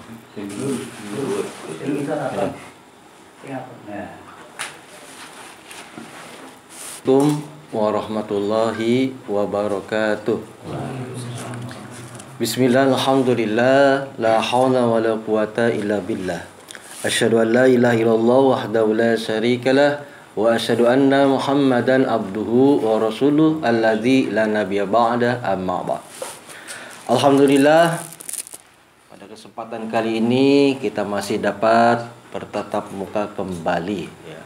Assalamualaikum warahmatullahi wabarakatuh. Bismillah, alhamdulillah, la hawla wa la quwata illa billah. Asyhadu an la ilaha illallah wahdahu la syarikalah wa asyhadu anna Muhammadan abduhu wa rasuluh alladzi la nabiyya ba'da, amma ba'd. Alhamdulillah, pada kesempatan kali ini kita masih dapat bertatap muka kembali ya.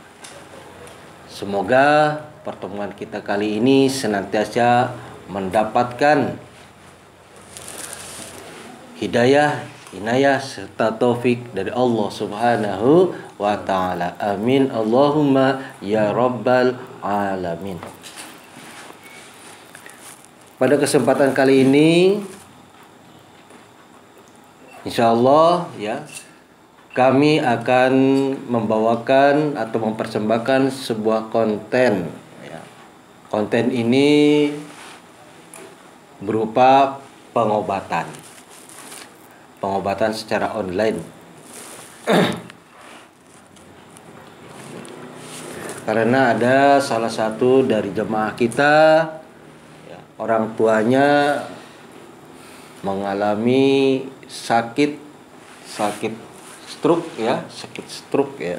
Semoga pertemuan kita kali ini senantiasa mendapatkan hidayah, inayah serta taufik dari Allah Subhanahu wa taala. Amin Allahumma ya rabbal alamin. Pada kesempatan kali ini insyaallah ya, kami akan membawakan atau mempersembahkan sebuah konten ya. Konten ini berupa pengobatan secara online. Karena ada salah satu dari jemaah kita ya, orang tuanya mengalami sakit stroke ya,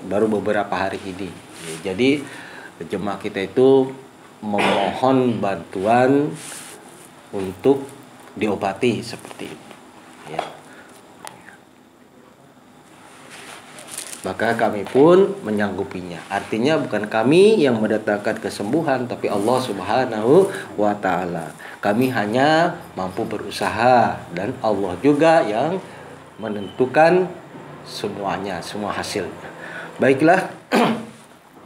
baru beberapa hari ini. Ya, jadi jemaah kita itu memohon bantuan untuk diobati seperti itu ya. Maka kami pun menyanggupinya. Artinya bukan kami yang mendatangkan kesembuhan, tapi Allah Subhanahu wa taala. Kami hanya mampu berusaha dan Allah juga yang menentukan semuanya, semua hasilnya. Baiklah,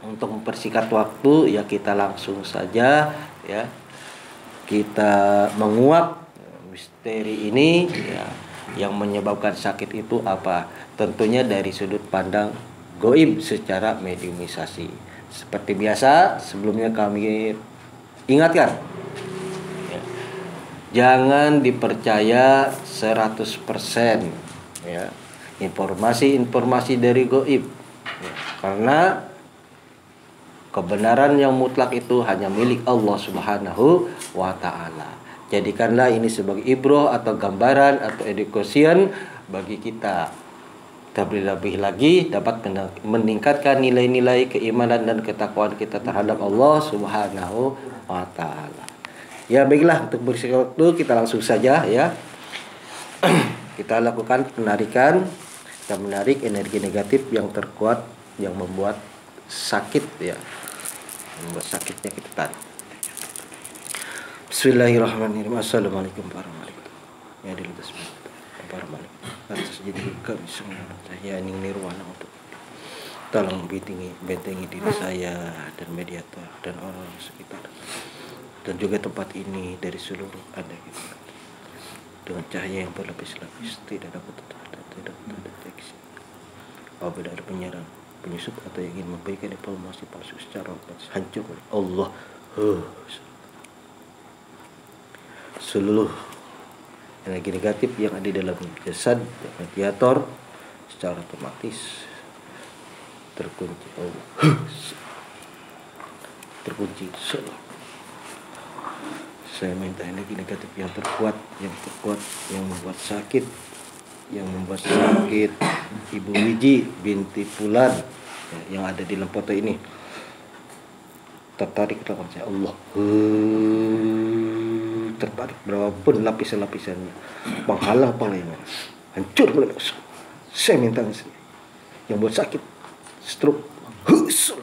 untuk mempersingkat waktu ya, kita langsung saja ya. Kita menguak misteri ini ya, yang menyebabkan sakit itu apa? Tentunya dari sudut pandang goib secara mediumisasi. Seperti biasa, sebelumnya kami ingatkan ya, jangan dipercaya 100% ya, informasi dari goib ya, karena kebenaran yang mutlak itu hanya milik Allah Subhanahu wa taala. Jadikanlah ini sebagai ibrah atau gambaran atau education bagi kita. Terlebih lagi dapat meningkatkan nilai-nilai keimanan dan ketakwaan kita terhadap Allah Subhanahu wa taala. Ya baiklah, untuk bersingkat waktu kita langsung saja ya. Kita lakukan penarikan. Kita menarik energi negatif yang terkuat yang membuat sakit ya. Membuat sakitnya kita tarik. Bismillahirrahmanirrahim. Assalamualaikum warahmatullahi wabarakatuh. Ya dilutas warahmatullahi atas jadi kami semua saya ingin nirwana untuk tolong bentengi diri saya dan mediator dan orang sekitar dan juga tempat ini dari seluruh ada gitu, dengan cahaya yang berlapis-lapis, tidak dapat terdeteksi apabila ada penyerang, penyusup atau yang ingin memberikan informasi palsu secara otomatis hancur oleh Allah. Seluruh energi negatif yang ada dalam jasad mediator secara otomatis terkunci. Terkunci. Saya minta energi negatif yang terkuat, yang membuat sakit Ibu Wiji binti Fulan ya, yang ada di dalam foto ini, tertarik lawan saya Allah. Tertarik berapapun lapisan-lapisannya, penghalang hancur mulai masuk. Saya minta yang buat sakit stroke masuk.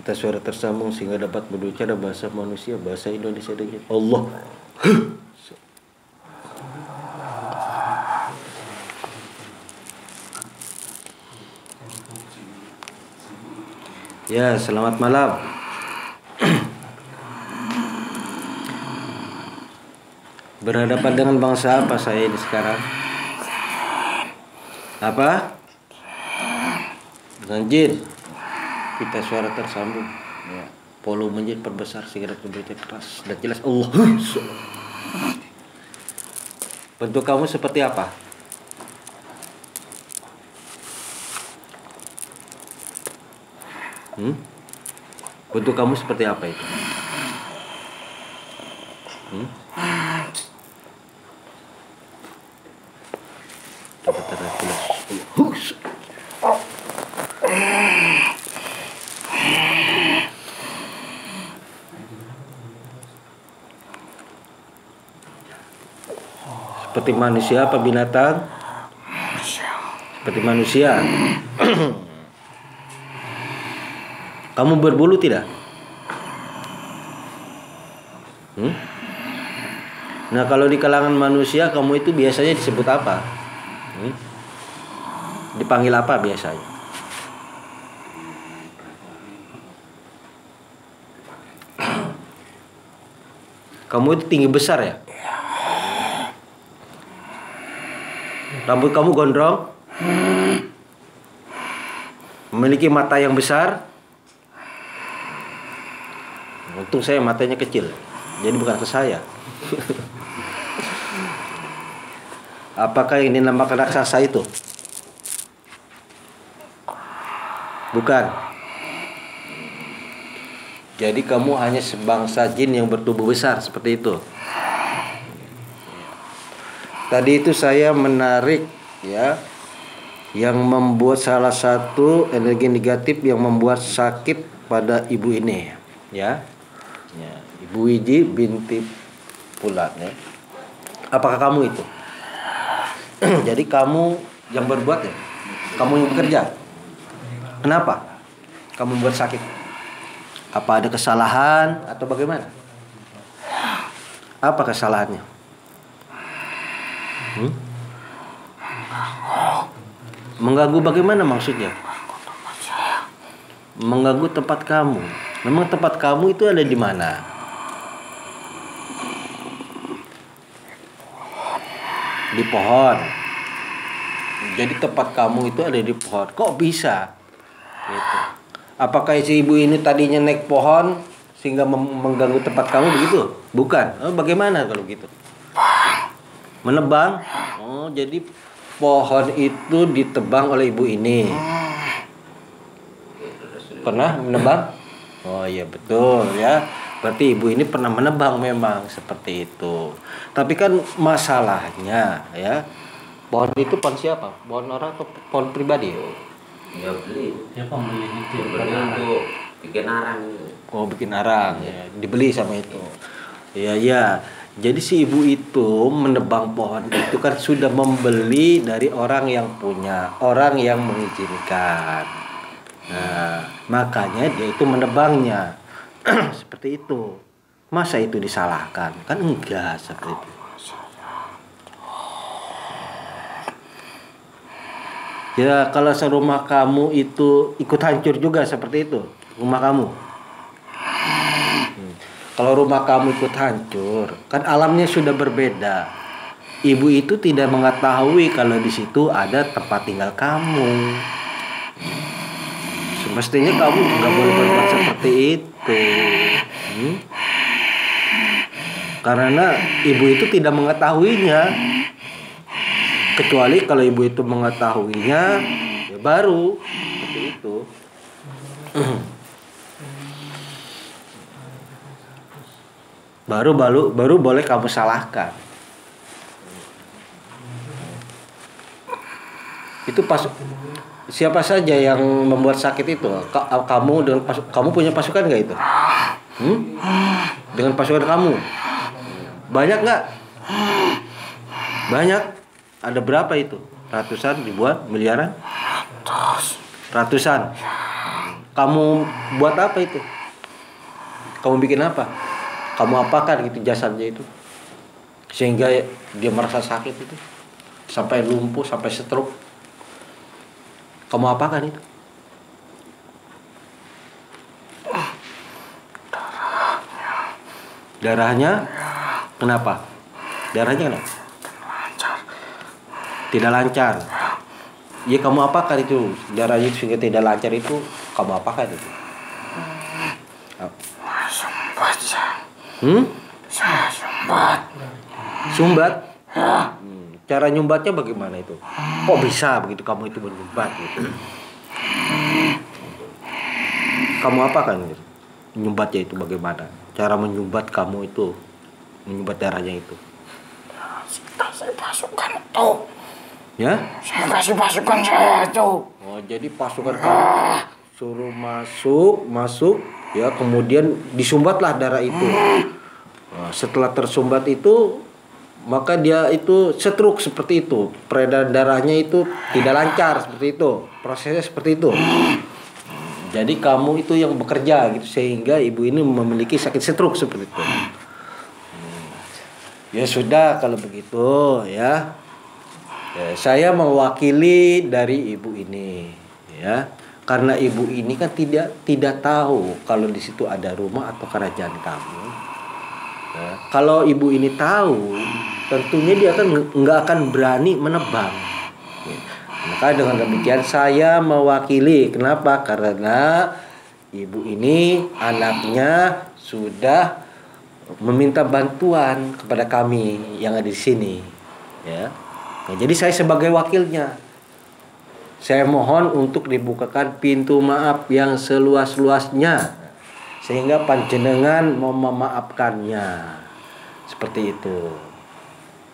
Kita suara tersambung sehingga dapat berbicara bahasa manusia, bahasa Indonesia dengan Allah. Ya, selamat malam. Berhadapan dengan bangsa apa saya ini sekarang? Apa? Dengan jin. Kita suara tersambung. Ya. Volume jin perbesar sehingga terdengar keras dan jelas. Allah. Bentuk kamu seperti apa? Bentuk kamu seperti apa itu? Coba jelas. Seperti manusia apa binatang? Seperti manusia. Kamu berbulu tidak? Nah, kalau di kalangan manusia kamu itu biasanya disebut apa? Dipanggil apa biasanya? Kamu itu tinggi besar ya? Rambut kamu gondrong? Memiliki mata yang besar? Untung saya matanya kecil, jadi bukan ke saya. Apakah ini nama raksasa itu? Bukan. Jadi kamu hanya sebangsa jin yang bertubuh besar seperti itu. Tadi itu saya menarik ya, yang membuat salah satu energi negatif yang membuat sakit pada ibu ini, ya. Ibu Wiji binti Fulan ya. Apakah kamu itu? Jadi kamu yang berbuat ya? Kamu yang bekerja? Kenapa kamu membuat sakit? Apa ada kesalahan atau bagaimana? Apa kesalahannya? Mengganggu bagaimana maksudnya? Mengganggu tempat kamu. Memang tempat kamu itu ada di mana? Di pohon. Jadi tempat kamu itu ada di pohon. Kok bisa? Gitu. Apakah si ibu ini tadinya naik pohon sehingga mengganggu tempat kamu begitu? Bukan. Oh, bagaimana kalau gitu? Menebang. Oh, jadi pohon itu ditebang oleh ibu ini. Pernah menebang? Oh iya betul ya. Berarti ibu ini pernah menebang memang seperti itu. Tapi kan masalahnya ya, pohon itu pohon siapa? Pohon orang atau pohon pribadi? Ya beli. Siapa beli itu? Beli untuk bikin arang. Oh bikin arang ya. Dibeli sama itu. Iya. Jadi si ibu itu menebang pohon itu kan sudah membeli dari orang yang punya, orang yang mengizinkan. Nah, makanya dia itu menebangnya. Seperti itu. Masa itu disalahkan? Kan enggak seperti itu. Ya, kalau serumah kamu itu ikut hancur juga seperti itu, rumah kamu. Kalau rumah kamu ikut hancur, kan alamnya sudah berbeda. Ibu itu tidak mengetahui kalau di situ ada tempat tinggal kamu. Semestinya kamu nggak boleh berbuat seperti itu. Karena ibu itu tidak mengetahuinya. Kecuali kalau ibu itu mengetahuinya, ya baru seperti itu. Baru boleh kamu salahkan. Itu pas siapa saja yang membuat sakit itu? Kamu dengan kamu punya pasukan nggak itu? Dengan pasukan kamu banyak nggak? Banyak. Ada berapa itu? Ratusan, ribuan, miliaran? Ratusan. Kamu buat apa itu? Kamu bikin apa? Kamu apakan gitu jasadnya itu sehingga dia merasa sakit itu sampai lumpuh, sampai stroke? Kamu apakan itu? Darahnya kenapa? Darahnya kenapa? Lancar. Tidak lancar. Ya kamu apakan itu? Darahnya sehingga tidak lancar itu kamu apakan itu? Sumbat saya. Saya sumbat. Sumbat? Ya. Cara nyumbatnya bagaimana itu? Kok bisa begitu kamu itu menyumbat gitu? Kamu apakan gitu? Menyumbatnya itu bagaimana? Cara menyumbat kamu itu, menyumbat darahnya itu? Kasih pasukan itu. Ya? Saya kasih pasukan saya itu. Oh, jadi pasukan kamu suruh masuk, ya, kemudian disumbatlah darah itu. Nah, setelah tersumbat itu, maka dia itu stroke seperti itu. Peredaran darahnya itu tidak lancar seperti itu. Prosesnya seperti itu. Jadi kamu itu yang bekerja gitu sehingga ibu ini memiliki sakit stroke seperti itu. Ya sudah kalau begitu ya. Saya mewakili dari ibu ini ya. Karena ibu ini kan tidak tahu kalau di situ ada rumah atau kerajaan kamu. Ya, kalau ibu ini tahu, tentunya dia nggak akan berani menebang. Ya, maka dengan demikian saya mewakili. Kenapa? Karena ibu ini anaknya sudah meminta bantuan kepada kami yang ada di sini. Ya. Nah, jadi saya sebagai wakilnya, saya mohon untuk dibukakan pintu maaf yang seluas-luasnya sehingga panjenengan mau memaafkannya. Seperti itu.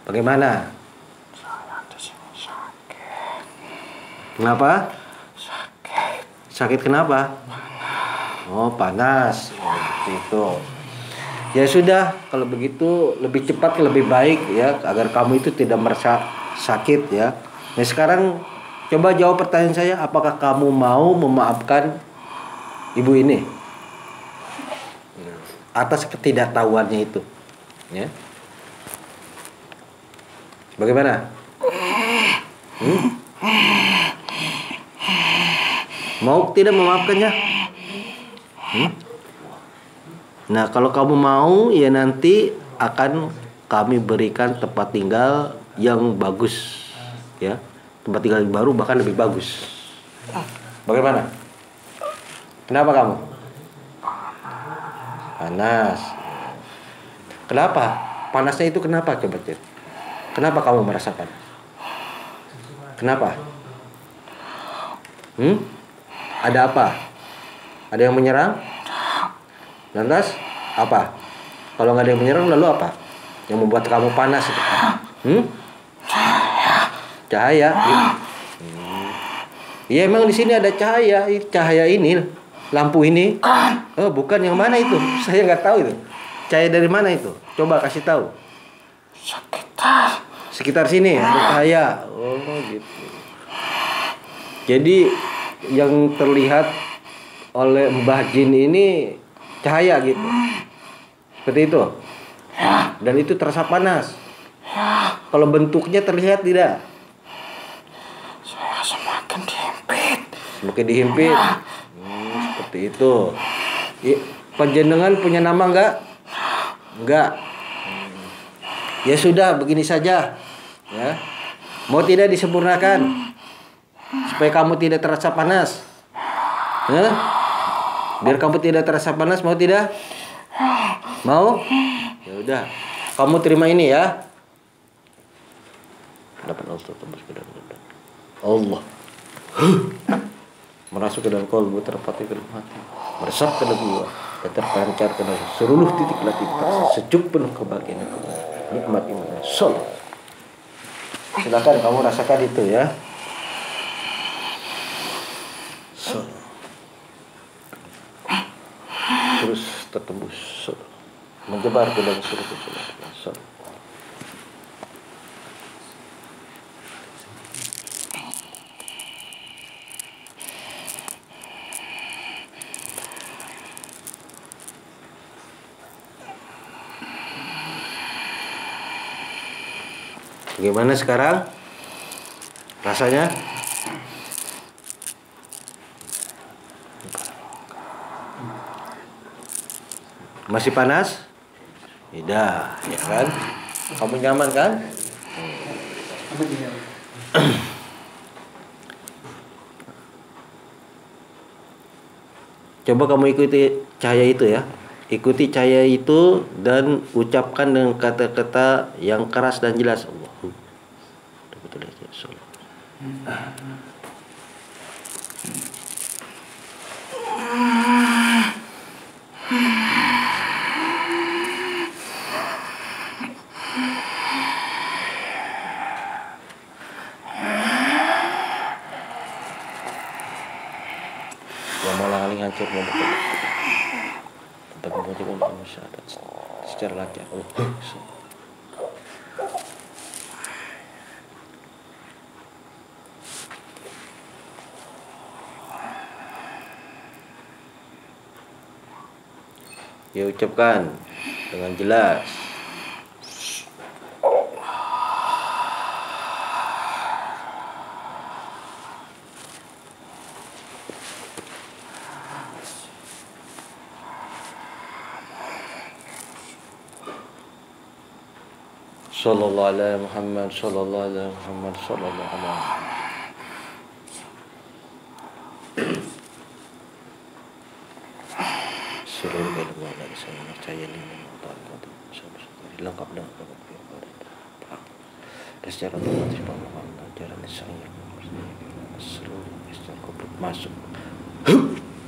Bagaimana? Saya di sini sakit. Kenapa? Sakit. Sakit kenapa? Oh, panas. Seperti itu. Ya sudah, kalau begitu lebih cepat lebih baik ya agar kamu itu tidak merasa sakit ya. Nah, sekarang coba jawab pertanyaan saya, apakah kamu mau memaafkan ibu ini atas ketidaktahuannya itu? Ya. Bagaimana? Mau tidak memaafkannya? Nah, kalau kamu mau ya nanti akan kami berikan tempat tinggal yang bagus ya. Tempat tinggal yang baru bahkan lebih bagus. Bagaimana? Kenapa kamu? Panas. Kenapa? Panasnya itu kenapa coba cek? Kenapa kamu merasakan? Kenapa? Ada apa? Ada yang menyerang? Lantas apa? Kalau nggak ada yang menyerang lalu apa? Yang membuat kamu panas itu? Cahaya. Iya emang di sini ada cahaya. Cahaya ini, lampu ini. Oh bukan, yang mana itu? Saya nggak tahu itu. Cahaya dari mana itu? Coba kasih tahu. Sekitar sini ada cahaya. Oh gitu. Jadi yang terlihat oleh Mbah Jin ini cahaya gitu. Seperti itu. Dan itu terasa panas. Kalau bentuknya terlihat tidak? Saya semakin dihimpit. Semakin dihimpit. Seperti itu. Panjenengan punya nama enggak? Enggak. Ya sudah, begini saja. Ya. Mau tidak disempurnakan? Supaya kamu tidak terasa panas. Biar kamu tidak terasa panas, mau tidak? Mau? Ya udah. Kamu terima ini ya. Dapat tembus ke dalam Allah. Merasuk ke dalam kolbu, terpati ke dalam hati, meresap ke dalam jiwa, dan terpancar ke dalam seluruh titik latih sejuk penuh kebahagiaan. Nikmat iman. Silakan kamu rasakan itu ya. Terus tertembus, menyebar ke dalam seluruh tubuh. Bagaimana sekarang rasanya? Masih panas? Tidak, ya kan? Kamu nyaman kan? Coba kamu ikuti cahaya itu ya. Ikuti cahaya itu dan ucapkan dengan kata-kata yang keras dan jelas. Allahu. Betul ya. Yang malah paling hancur secara latihan. Ya ucapkan dengan jelas. Sallallahu alaihi Muhammad, sallallahu alaihi Muhammad, sallallahu alaihi. Seluruh ilmu dari saya percaya dengan lengkap dengan dan secara otomatis pemahaman ajaran saya seluruh secara komplit masuk.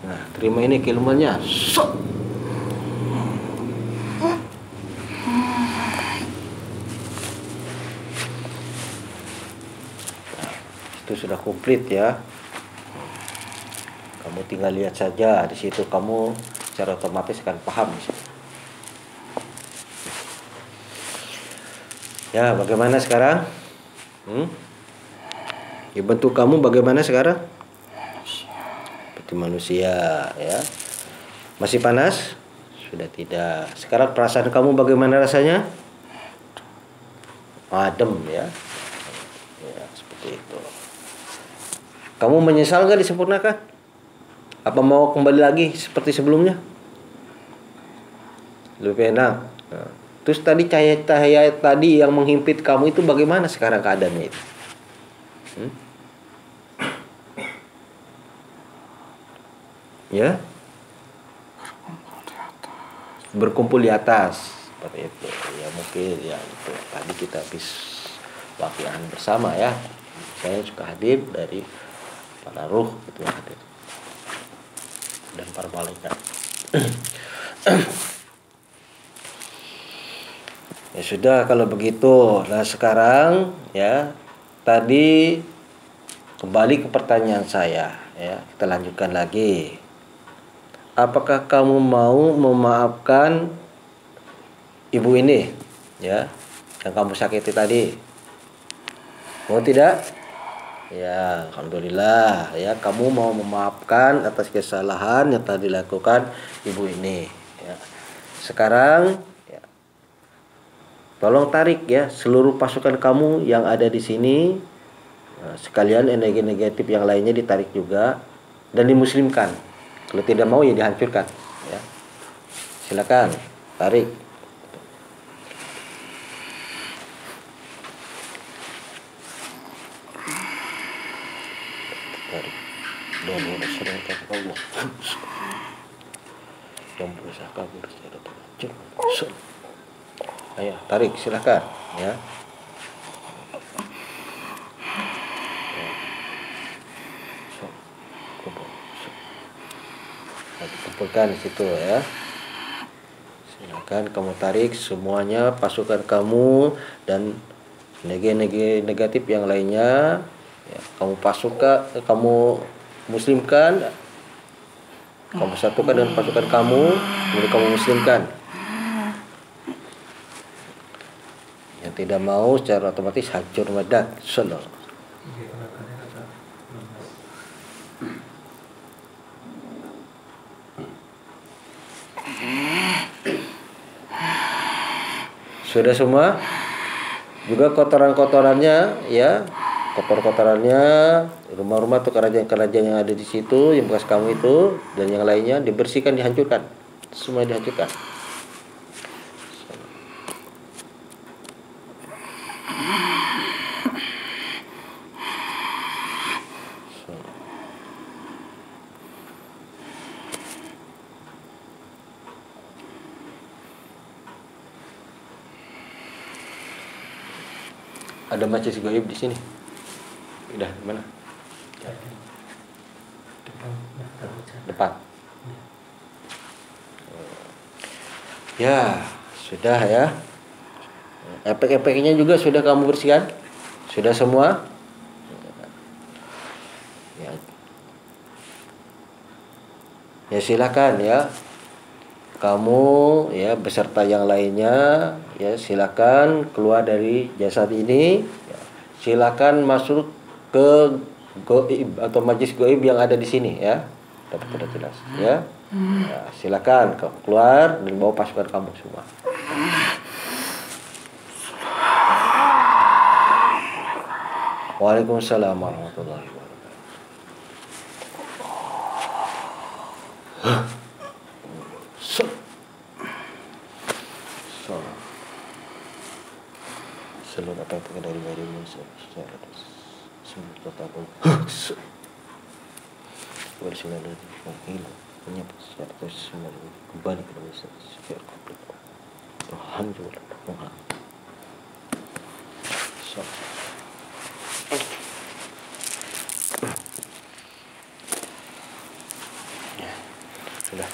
Nah, terima ini keilmuannya. Itu sudah komplit ya. Kamu tinggal lihat saja di situ, kamu secara otomatis akan paham. Ya, bagaimana sekarang? Ya, bentuk kamu bagaimana sekarang? Seperti manusia ya. Masih panas? Sudah tidak. Sekarang perasaan kamu bagaimana rasanya? Adem ya. Ya, seperti itu. Kamu menyesal gak disempurnakan? Apa mau kembali lagi seperti sebelumnya? Lebih enak. Nah, terus tadi cahaya tadi yang menghimpit kamu itu bagaimana sekarang keadaannya itu? Ya? Berkumpul di atas. Seperti itu. Ya mungkin ya itu. Tadi kita habis latihan bersama ya. Saya juga hadir dari para ruh itu yang hadir. Dan para malaikat. Ya sudah kalau begitu. Nah sekarang ya tadi kembali ke pertanyaan saya ya. Kita lanjutkan lagi. Apakah kamu mau memaafkan ibu ini ya yang kamu sakiti tadi? Mau tidak? Ya, alhamdulillah ya kamu mau memaafkan atas kesalahan yang tadi dilakukan ibu ini ya. Sekarang ya, tolong tarik ya seluruh pasukan kamu yang ada di sini. Nah, sekalian energi negatif yang lainnya ditarik juga dan dimuslimkan. Kalau tidak mau ya dihancurkan ya. Silakan tarik. Allah yang berusaha kabur secara terlanjur. Ayo tarik silakan ya. Kumpulkan di situ ya. Silakan kamu tarik semuanya pasukan kamu dan energi negatif yang lainnya ya, kamu pasukan, kamu muslimkan, kamu satukan dengan pasukan kamu, kemudian kamu muslimkan. Yang tidak mau secara otomatis hancur medak. Sallallahu. Sudah semua? Juga kotoran-kotorannya ya, kotor-kotorannya, rumah-rumah atau kerajaan-kerajaan yang ada di situ, yang bekas kamu itu dan yang lainnya dibersihkan, dihancurkan. Semua dihancurkan. Ada majlis gaib di sini. Udah mana? Depan. Ya, sudah ya. Efek-efeknya juga sudah kamu bersihkan? Sudah semua? Ya. Ya silakan ya. Kamu ya beserta yang lainnya ya silakan keluar dari jasad ini. Ya. Silakan masuk ke goib atau majlis goib yang ada di sini ya. Dapat sudah jelas ya. Ya, silakan kamu keluar dan bawa pasukan kamu semua. Waalaikumsalam warahmatullahi wabarakatuh. Seluruh apa yang terkena dari secara semua total bersinar dari menghilang menyapa secara semua kembali ke dalam secara komplit. Alhamdulillah. Sudah.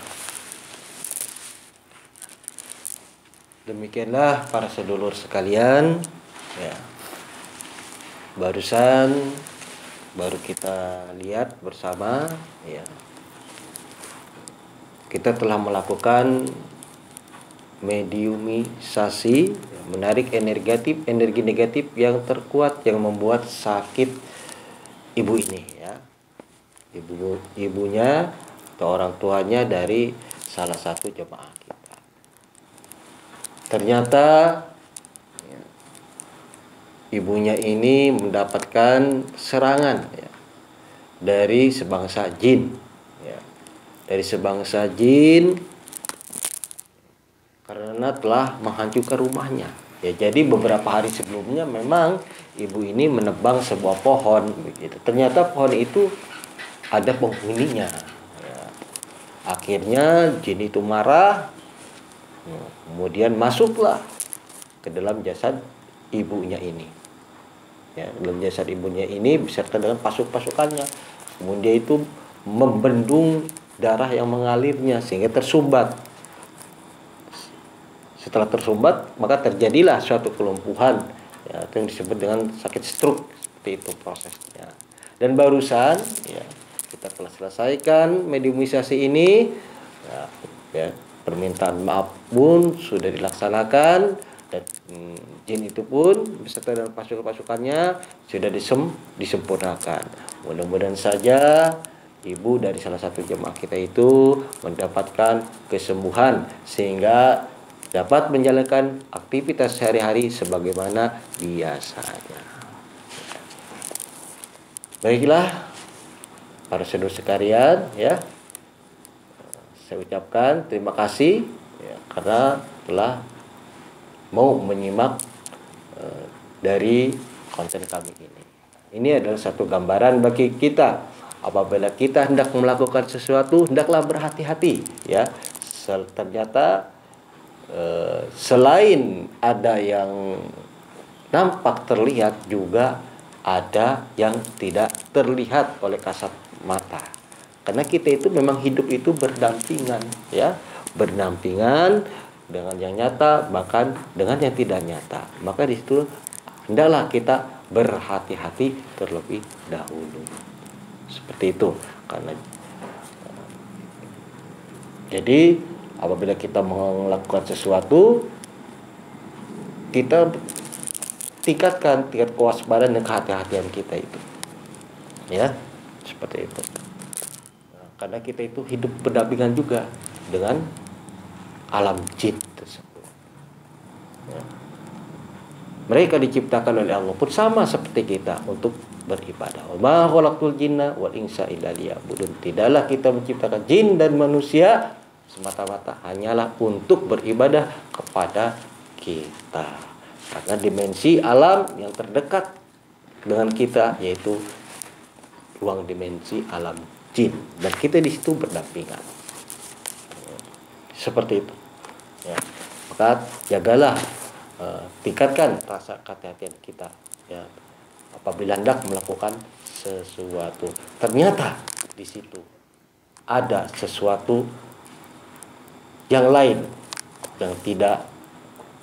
Demikianlah para sedulur sekalian ya. Baru kita lihat bersama ya. Kita telah melakukan mediumisasi ya, menarik energi negatif yang terkuat yang membuat sakit ibu ini ya. Ibunya atau orang tuanya dari salah satu jemaah kita. Ternyata ya, ibunya ini mendapatkan serangan ya, dari sebangsa jin ya. Dari sebangsa jin karena telah menghancurkan rumahnya ya. Jadi beberapa hari sebelumnya memang ibu ini menebang sebuah pohon begitu. Ternyata pohon itu ada penghuninya ya. Akhirnya jin itu marah, kemudian masuklah ke dalam jasad ibunya ini ya. Dalam jasad ibunya ini beserta dengan pasukannya. Kemudian dia itu membendung darah yang mengalirnya sehingga tersumbat. Setelah tersumbat maka terjadilah suatu kelumpuhan ya, yang disebut dengan sakit stroke. Seperti itu prosesnya. Dan barusan ya, kita telah selesaikan mediumisasi ini ya, permintaan maaf pun sudah dilaksanakan dan jin itu pun beserta dengan pasukannya sudah disempurnakan. Mudah-mudahan saja ibu dari salah satu jemaah kita itu mendapatkan kesembuhan sehingga dapat menjalankan aktivitas sehari-hari sebagaimana biasanya. Baiklah para saudara sekalian ya, saya ucapkan terima kasih ya, karena telah mau menyimak dari konten kami ini. Ini adalah satu gambaran bagi kita apabila kita hendak melakukan sesuatu hendaklah berhati-hati ya. Ternyata selain ada yang nampak terlihat juga ada yang tidak terlihat oleh kasat mata. Karena kita itu memang hidup itu berdampingan ya, berdampingan dengan yang nyata bahkan dengan yang tidak nyata. Maka di situ hendaklah kita berhati-hati terlebih dahulu. Seperti itu. Karena jadi apabila kita melakukan sesuatu, kita tingkatkan tingkat kewaspadaan dan kehati-hatian kita itu. Ya, seperti itu. Nah, karena kita itu hidup berdampingan juga dengan alam jin tersebut. Ya. Mereka diciptakan oleh Allah pun sama seperti kita untuk beribadah. Wa ma khalaqtul jinna wal insa illa liya'budun. Tidaklah kita menciptakan jin dan manusia semata-mata hanyalah untuk beribadah kepada kita. Karena dimensi alam yang terdekat dengan kita yaitu ruang dimensi alam jin dan kita di situ berdampingan. Seperti itu. Ya. Maka jagalah, tingkatkan rasa kehati-hatian kita Ya, apabila hendak melakukan sesuatu, ternyata di situ ada sesuatu yang lain yang tidak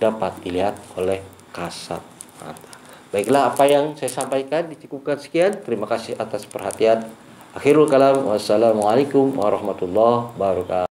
dapat dilihat oleh kasat mata. Baiklah, apa yang saya sampaikan dicukupkan sekian. Terima kasih atas perhatian. Akhirul kalam, wassalamualaikum warahmatullahi wabarakatuh.